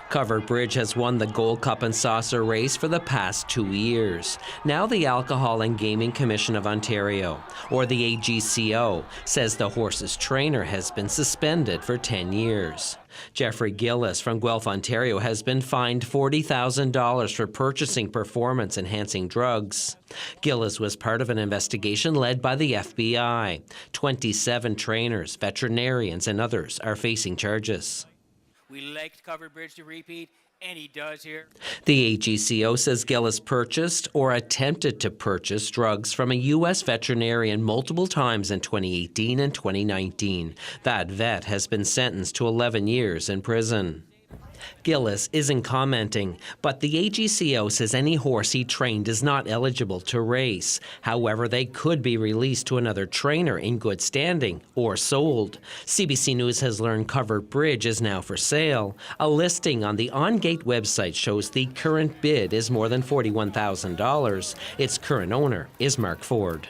Covered Bridge has won the Gold Cup and Saucer race for the past 2 years. Now the Alcohol and Gaming Commission of Ontario, or the AGCO, says the horse's trainer has been suspended for 10 years. Jeffrey Gillis from Guelph, Ontario, has been fined $40,000 for purchasing performance-enhancing drugs. Gillis was part of an investigation led by the FBI. 27 trainers, veterinarians, and others are facing charges. We liked Covered Bridge to repeat, and he does here. The AGCO says Gillis purchased or attempted to purchase drugs from a U.S. veterinarian multiple times in 2018 and 2019. That vet has been sentenced to 11 years in prison. Gillis isn't commenting, but the AGCO says any horse he trained is not eligible to race. However, they could be released to another trainer in good standing or sold. CBC News has learned Covered Bridge is now for sale. A listing on the On Gate website shows the current bid is more than $41,000. Its current owner is Mark Ford.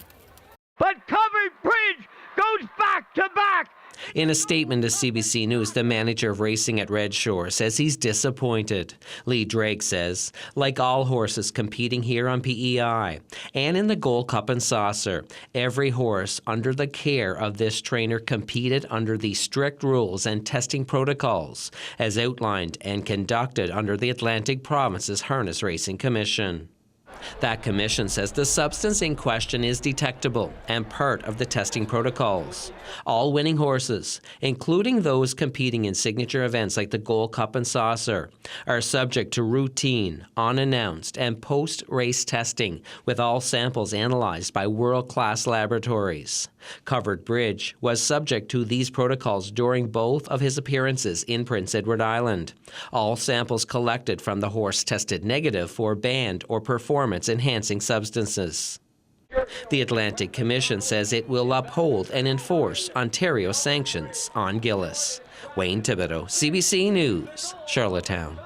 But Covered Bridge goes back to back. In a statement to CBC News, the manager of racing at Red Shore says he's disappointed. Lee Drake says, like all horses competing here on P.E.I. and in the Gold Cup and Saucer, every horse under the care of this trainer competed under the strict rules and testing protocols as outlined and conducted under the Atlantic Province's Harness Racing Commission. That commission says the substance in question is detectable and part of the testing protocols. All winning horses, including those competing in signature events like the Gold Cup and Saucer, are subject to routine, unannounced, and post-race testing with all samples analyzed by world-class laboratories. Covered Bridge was subject to these protocols during both of his appearances in Prince Edward Island. All samples collected from the horse tested negative for banned or performance-enhancing substances. The Atlantic Commission says it will uphold and enforce Ontario sanctions on Gillis. Wayne Thibodeau, CBC News, Charlottetown.